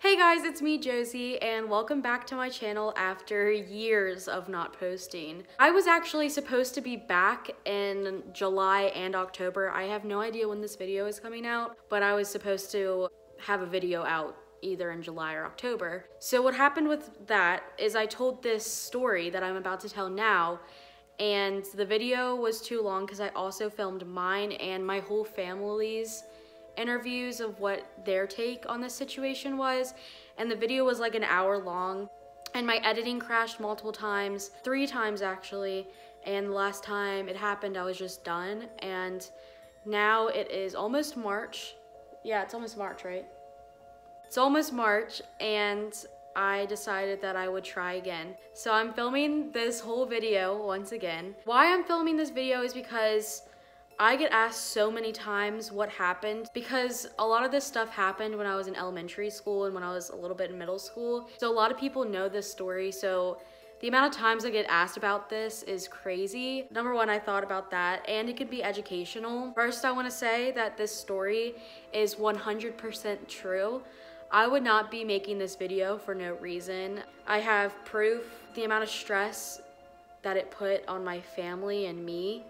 Hey guys, it's me, Josie, and welcome back to my channel after years of not posting. I was actually supposed to be back in July and October. I have no idea when this video is coming out, but I was supposed to have a video out either in July or October. So what happened with that is I told this story that I'm about to tell now, and the video was too long because I also filmed mine and my whole family's interviews of what their take on this situation was, and the video was like an hour long, and my editing crashed multiple times, 3 times actually, and the last time it happened I was just done. And now it is almost March. Yeah, it's almost March, right? It's almost March, and I decided that I would try again. So I'm filming this whole video once again. Why I'm filming this video is because I get asked so many times what happened, because a lot of this stuff happened when I was in elementary school and when I was a little bit in middle school. So a lot of people know this story, so the amount of times I get asked about this is crazy. Number one, I thought about that, and it could be educational. First, I want to say that this story is 100% true. I would not be making this video for no reason. I have proof. The amount of stress that it put on my family and me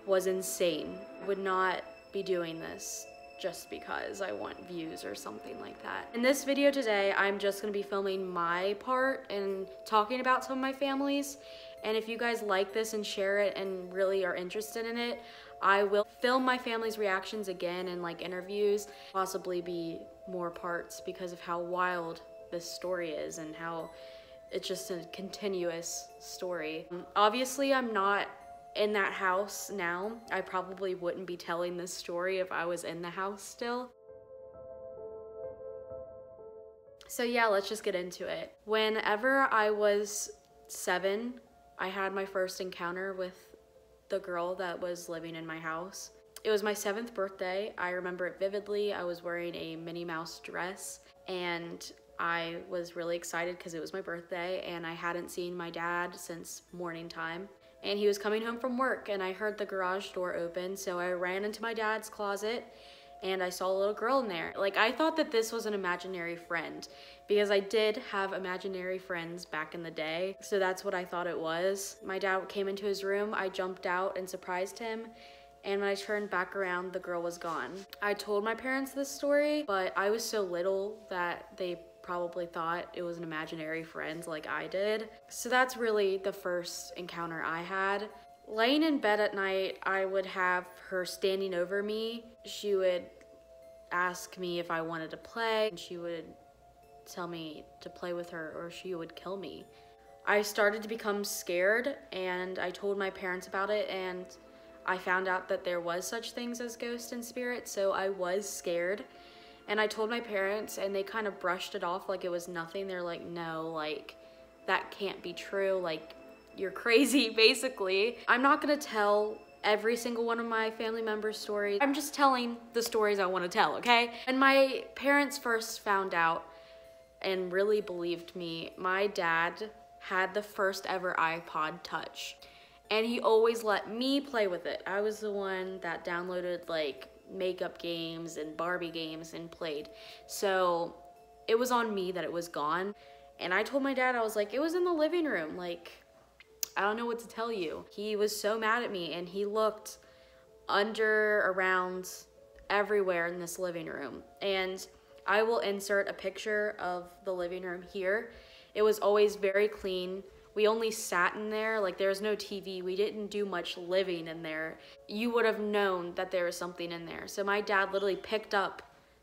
was insane. I would not be doing this just because I want views or something like that. In this video today, I'm just gonna be filming my part and talking about some of my families. And if you guys like this and share it and really are interested in it, I will film my family's reactions again and like interviews, possibly be more parts because of how wild this story is and how it's just a continuous story. Obviously, I'm not in that house now. I probably wouldn't be telling this story if I was in the house still. So yeah, let's just get into it. Whenever I was 7, I had my first encounter with the girl that was living in my house. It was my 7th birthday. I remember it vividly. I was wearing a Minnie Mouse dress, and I was really excited because it was my birthday, and I hadn't seen my dad since morning time. And he was coming home from work, and I heard the garage door open, so I ran into my dad's closet and I saw a little girl in there. Like, I thought that this was an imaginary friend because I did have imaginary friends back in the day, so that's what I thought it was. My dad came into his room, I jumped out and surprised him, and when I turned back around, the girl was gone. I told my parents this story, but I was so little that they probably thought it was an imaginary friend like I did. So that's really the first encounter I had. Laying in bed at night, I would have her standing over me. She would ask me if I wanted to play, and she would tell me to play with her or she would kill me. I started to become scared, and I told my parents about it, and I found out that there was such things as ghosts and spirits, so I was scared. And I told my parents, and they kind of brushed it off like it was nothing. They're like, no, like, that can't be true. Like, you're crazy, basically. I'm not gonna tell every single one of my family members' stories. I'm just telling the stories I want to tell, okay? And my parents first found out and really believed me. My dad had the first ever iPod Touch, and he always let me play with it. I was the one that downloaded, like, makeup games and Barbie games and played. So it was on me that it was gone. And I told my dad, I was like, it was in the living room. Like, I don't know what to tell you. He was so mad at me, and he looked under, around, everywhere in this living room. And I will insert a picture of the living room here. It was always very clean. We only sat in there, like there was no TV. We didn't do much living in there. You would have known that there was something in there. So my dad literally picked up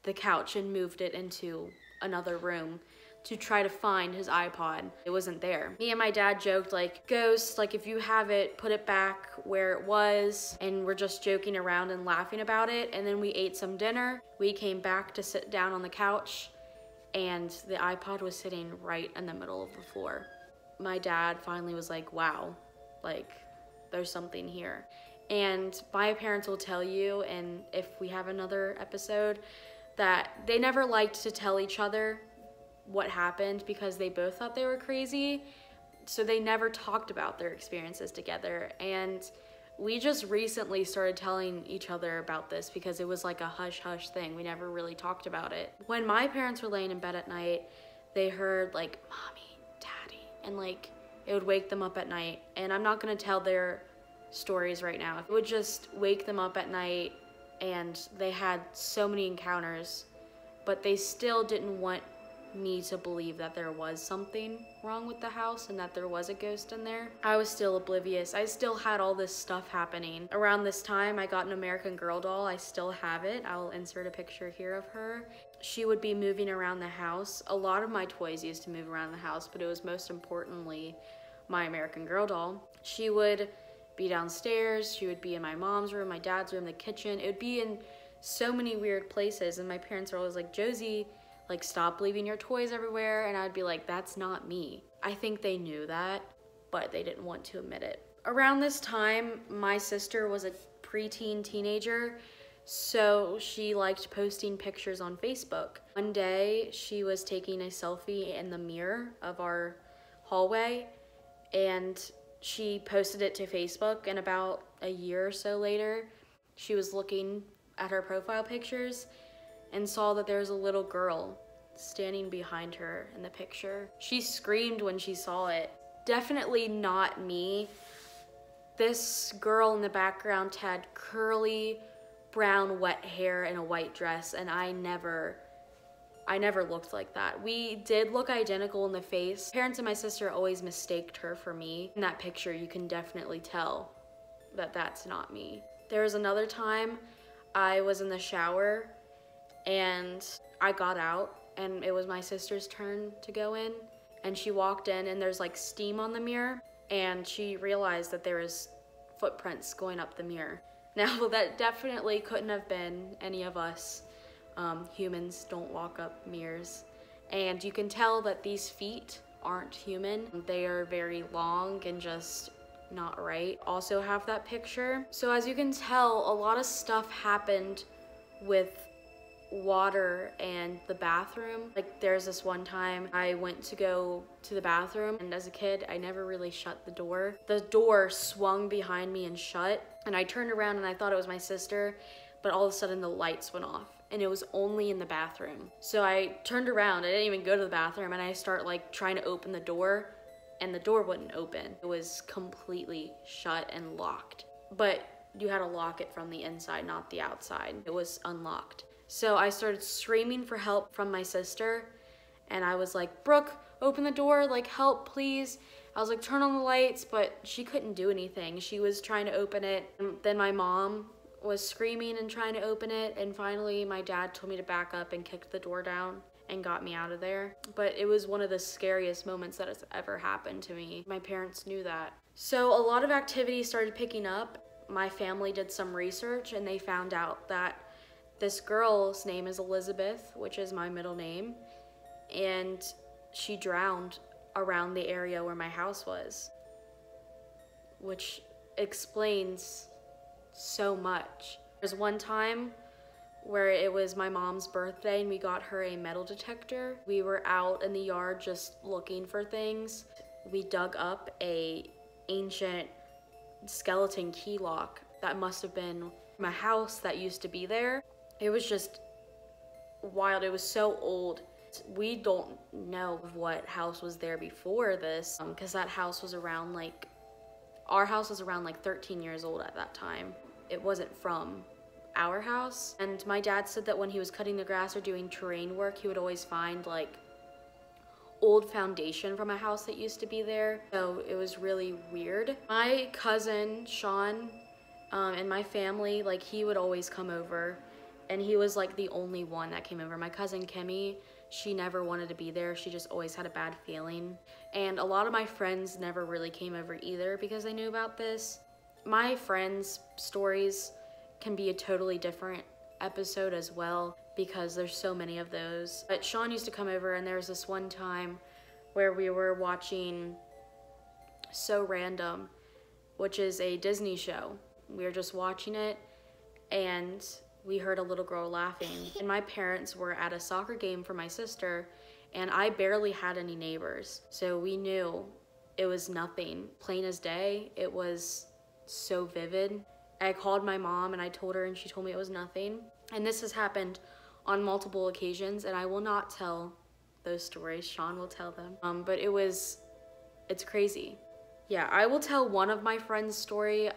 the couch and moved it into another room to try to find his iPod. It wasn't there. Me and my dad joked like, ghost, like if you have it, put it back where it was. And we're just joking around and laughing about it. And then we ate some dinner. We came back to sit down on the couch, and the iPod was sitting right in the middle of the floor. My dad finally was like, wow, like there's something here. And my parents will tell you, and if we have another episode, that they never liked to tell each other what happened because they both thought they were crazy. So they never talked about their experiences together. And We just recently started telling each other about this because it was like a hush-hush thing. We never really talked about it. When my parents were laying in bed at night, they heard like, "Mommy, Daddy," and like it would wake them up at night. And I'm not gonna tell their stories right now. It would just wake them up at night, and they had so many encounters, but they still didn't want me to believe that there was something wrong with the house and that there was a ghost in there. I was still oblivious. I still had all this stuff happening. Around this time, I got an American Girl doll. I still have it. I'll insert a picture here of her. She would be moving around the house. A lot of my toys used to move around the house, but it was most importantly my American Girl doll. She would be downstairs. She would be in my mom's room, my dad's room, the kitchen. It would be in so many weird places, and my parents were always like, "Josie, like, stop leaving your toys everywhere." And I'd be like, "That's not me." I think they knew that, but they didn't want to admit it. Around this time, my sister was a preteen teenager, so she liked posting pictures on Facebook. One day, she was taking a selfie in the mirror of our hallway, and she posted it to Facebook, and about a year or so later, she was looking at her profile pictures and saw that there was a little girl standing behind her in the picture. She screamed when she saw it. Definitely not me. This girl in the background had curly, brown, wet hair and a white dress, and I never looked like that. We did look identical in the face. Parents and my sister always mistaked her for me. In that picture, you can definitely tell that that's not me. There was another time I was in the shower and I got out, and it was my sister's turn to go in, and she walked in and there's like steam on the mirror, and she realized that there was footprints going up the mirror. Now that definitely couldn't have been any of us. Humans don't walk up mirrors, and you can tell that these feet aren't human. They are very long and just not right. Also have that picture. So as you can tell, a lot of stuff happened with water and the bathroom. Like, there's this one time I went to go to the bathroom, and as a kid I never really shut the door. The door swung behind me and shut, and I turned around and I thought it was my sister, but all of a sudden the lights went off, and it was only in the bathroom. So I turned around, I didn't even go to the bathroom, and I start like trying to open the door, and the door wouldn't open. It was completely shut and locked, but you had to lock it from the inside, not the outside. It was unlocked. So I started screaming for help from my sister, and I was like, "Brooke, open the door, like, help, please." I was like, "Turn on the lights," but she couldn't do anything. She was trying to open it. And then my mom was screaming and trying to open it, and finally my dad told me to back up and kicked the door down and got me out of there. But it was one of the scariest moments that has ever happened to me. My parents knew that. So a lot of activity started picking up. My family did some research, and they found out that this girl's name is Elizabeth, which is my middle name, and she drowned around the area where my house was, which explains so much. There's one time where it was my mom's birthday and we got her a metal detector. We were out in the yard just looking for things. We dug up a ancient skeleton key lock that must have been from a house that used to be there. It was just wild. It was so old. We don't know what house was there before this, because that house was around like, our house was around like 13 years old at that time. It wasn't from our house. And my dad said that when he was cutting the grass or doing terrain work, he would always find like old foundation from a house that used to be there. So it was really weird. My cousin Sean and my family, like, he would always come over, and he was like the only one that came over. My cousin Kimmy, she never wanted to be there. She just always had a bad feeling. And a lot of my friends never really came over either because they knew about this. My friends' stories can be a totally different episode as well because there's so many of those. But Sean used to come over, and there was this one time where we were watching So Random, which is a Disney show. We were just watching it, and we heard a little girl laughing. And my parents were at a soccer game for my sister, and I barely had any neighbors. So we knew it was nothing. Plain as day, it was so vivid. I called my mom and I told her, and she told me it was nothing. And this has happened on multiple occasions, and I will not tell those stories. Sean will tell them. But it's crazy. Yeah, I will tell one of my friend's story.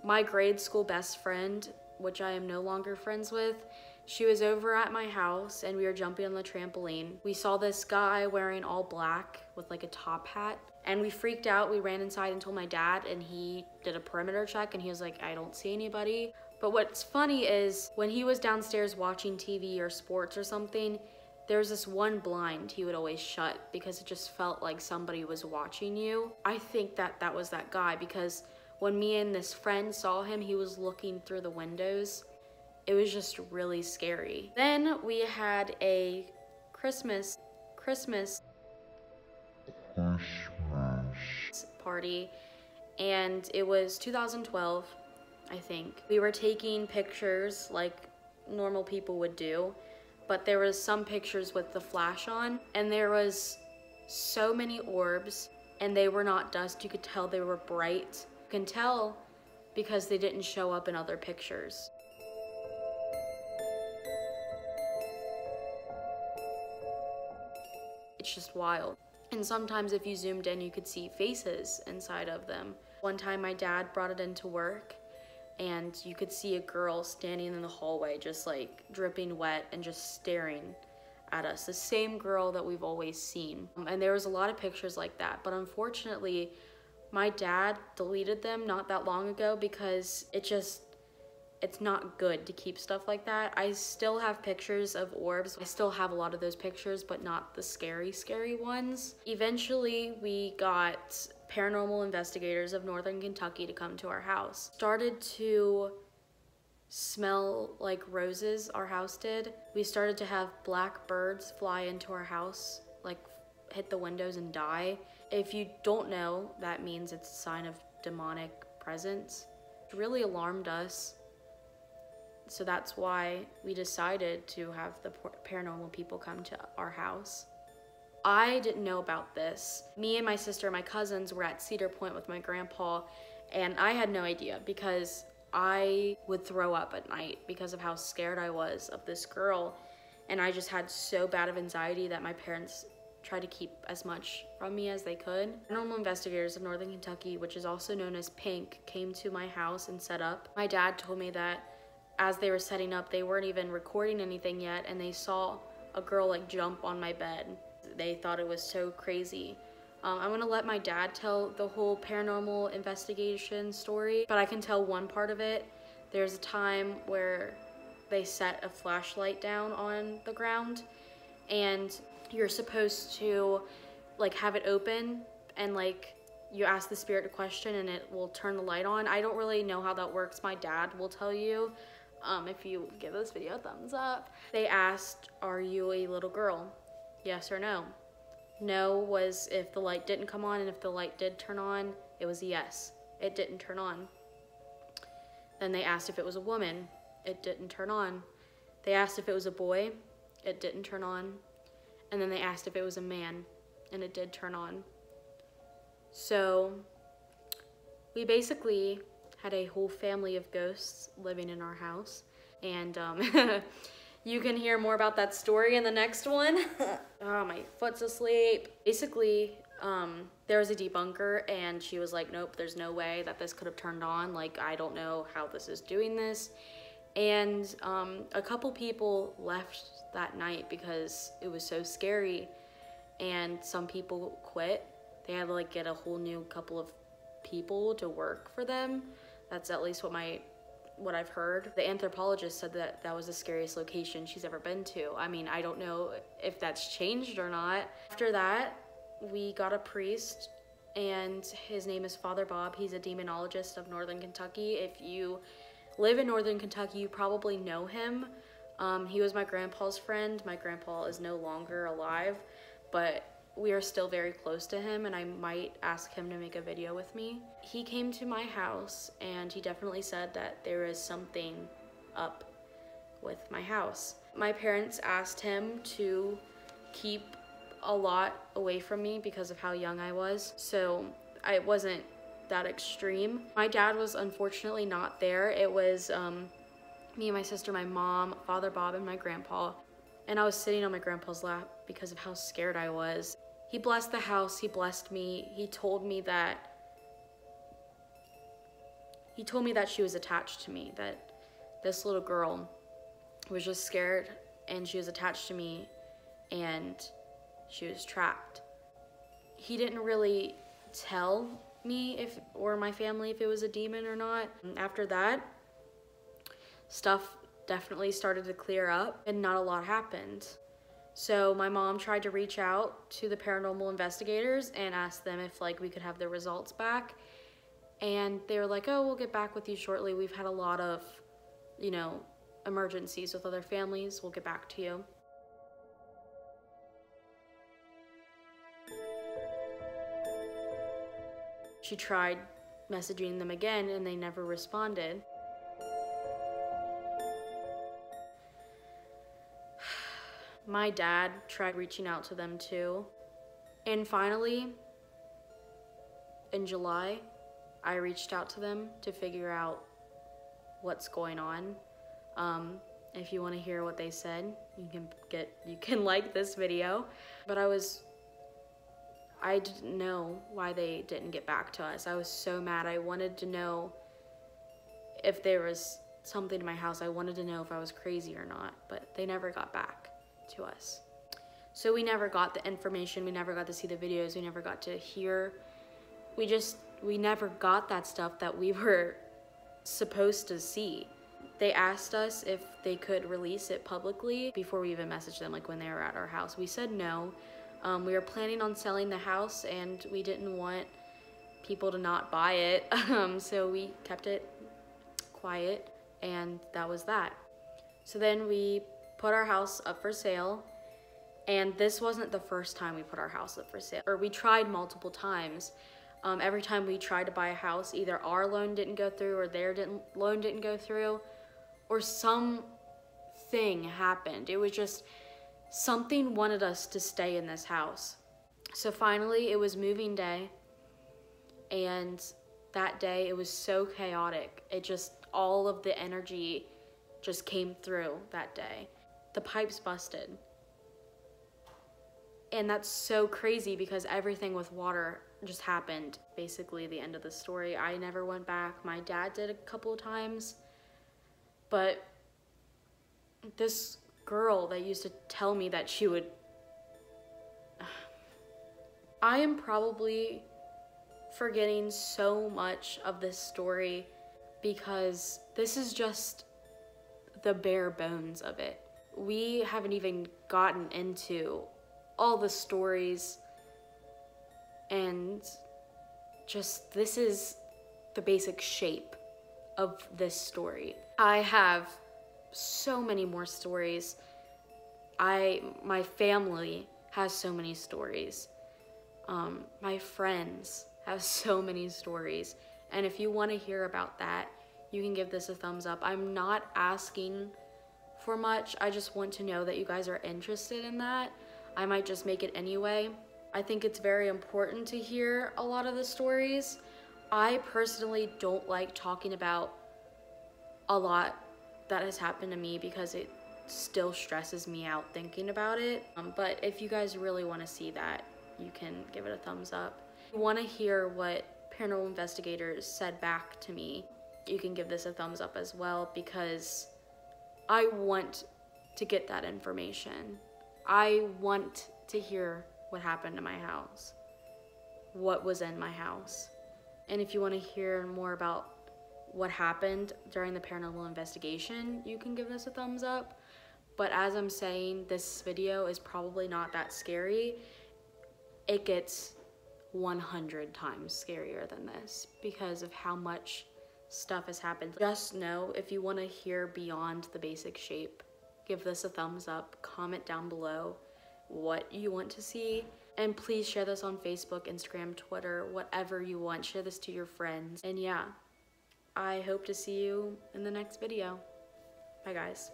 My grade school best friend, which I am no longer friends with, she was over at my house and we were jumping on the trampoline. We saw this guy wearing all black with like a top hat, and we freaked out. We ran inside and told my dad, and he did a perimeter check and he was like, I don't see anybody. But what's funny is when he was downstairs watching TV or sports or something, there's this one blind he would always shut because it just felt like somebody was watching you. I think that was that guy, because when me and this friend saw him, he was looking through the windows. It was just really scary. Then we had a Christmas party, and it was 2012, I think. We were taking pictures like normal people would do, but there was some pictures with the flash on, and there was so many orbs, and they were not dust. You could tell they were bright. You can tell because they didn't show up in other pictures. It's just wild. And sometimes if you zoomed in, you could see faces inside of them. One time my dad brought it into work, and you could see a girl standing in the hallway just like dripping wet and just staring at us. The same girl that we've always seen. And there was a lot of pictures like that, but unfortunately my dad deleted them not that long ago because it's not good to keep stuff like that. I still have pictures of orbs. I still have a lot of those pictures, but not the scary ones. Eventually, we got paranormal investigators of Northern Kentucky to come to our house. Started to smell like roses, our house did. We started to have black birds fly into our house, like hit the windows and die. If you don't know, that means it's a sign of demonic presence. It really alarmed us. So that's why we decided to have the paranormal people come to our house. I didn't know about this. Me and my sister and my cousins were at Cedar Point with my grandpa, and I had no idea because I would throw up at night because of how scared I was of this girl, and I just had so bad of anxiety that my parents tried to keep as much from me as they could. Paranormal investigators of Northern Kentucky, which is also known as PINK, came to my house and set up. My dad told me that as they were setting up, they weren't even recording anything yet, and they saw a girl like jump on my bed. They thought it was so crazy. I'm gonna let my dad tell the whole paranormal investigation story, but I can tell one part of it. There's a time where they set a flashlight down on the ground, and you're supposed to like have it open, and like you ask the spirit a question and it will turn the light on. I don't really know how that works. My dad will tell you. If you give this video a thumbs up. They asked, are you a little girl? Yes or no? No was if the light didn't come on, and if the light did turn on, it was a yes. It didn't turn on. Then they asked if it was a woman. It didn't turn on. They asked if it was a boy. It didn't turn on. And then they asked if it was a man, and it did turn on. So we basically had a whole family of ghosts living in our house, and you can hear more about that story in the next one. Oh, my foot's asleep. Basically, there was a debunker, and she was like, nope, there's no way that this could have turned on. Like, I don't know how this is doing this. And a couple people left that night because it was so scary, and some people quit. They had to like get a whole new couple of people to work for them. That's at least what I've heard. The anthropologist said that that was the scariest location she's ever been to. I mean, I don't know if that's changed or not. After that, we got a priest, and his name is Father Bob. He's a demonologist of Northern Kentucky. If you live in Northern Kentucky, you probably know him. He was my grandpa's friend. My grandpa is no longer alive, but we are still very close to him, and I might ask him to make a video with me. He came to my house, and he definitely said that there is something up with my house. My parents asked him to keep a lot away from me because of how young I was, so it wasn't that extreme. My dad was unfortunately not there. It was me and my sister, my mom, Father Bob, and my grandpa. And I was sitting on my grandpa's lap because of how scared I was. He blessed the house, he blessed me. He told me that she was attached to me, that this little girl was just scared and she was attached to me and she was trapped. He didn't really tell me or my family if it was a demon or not. After that, stuff definitely started to clear up and not a lot happened. So my mom tried to reach out to the paranormal investigators and ask them if like we could have the results back. And they were like, oh, we'll get back with you shortly. We've had a lot of, you know, emergencies with other families. We'll get back to you. She tried messaging them again and they never responded. My dad tried reaching out to them too. And finally, in July, I reached out to them to figure out what's going on. If you want to hear what they said, you can like this video. But I didn't know why they didn't get back to us. I was so mad. I wanted to know if there was something in my house. I wanted to know if I was crazy or not, but they never got back to us. So we never got the information, we never got to see the videos, we never got to hear. We never got that stuff that we were supposed to see. They asked us if they could release it publicly before we even messaged them, like when they were at our house. We said no. We were planning on selling the house and we didn't want people to not buy it. So we kept it quiet and that was that. So then we put our house up for sale, and this wasn't the first time we put our house up for sale. Or we tried multiple times. Every time we tried to buy a house, either our loan didn't go through or their loan didn't go through, or something happened. It was just something wanted us to stay in this house. So finally it was moving day, and that day it was so chaotic. All of the energy just came through that day. The pipes busted. And that's so crazy because everything with water just happened. Basically the end of the story. I never went back. My dad did a couple of times. But this girl that used to tell me that she would... I am probably forgetting so much of this story because this is just the bare bones of it. We haven't even gotten into all the stories, and just this is the basic shape of this story. I have so many more stories. My family has so many stories. My friends have so many stories. And if you want to hear about that, you can give this a thumbs up. I'm not asking for much. I just want to know that you guys are interested in that. I might just make it anyway. I think it's very important to hear a lot of the stories. I personally don't like talking about a lot that has happened to me because it still stresses me out thinking about it. But if you guys really want to see that, you can give it a thumbs up. If you want to hear what paranormal investigators said back to me, you can give this a thumbs up as well, because I want to get that information. I want to hear what happened to my house, what was in my house. And if you want to hear more about what happened during the paranormal investigation, you can give this a thumbs up. But as I'm saying, this video is probably not that scary. It gets 100 times scarier than this because of how much stuff has happened. Just know, if you want to hear beyond the basic shape, give this a thumbs up, comment down below what you want to see, and please share this on Facebook, Instagram, Twitter, whatever you want. Share this to your friends. And yeah, I hope to see you in the next video. Bye guys.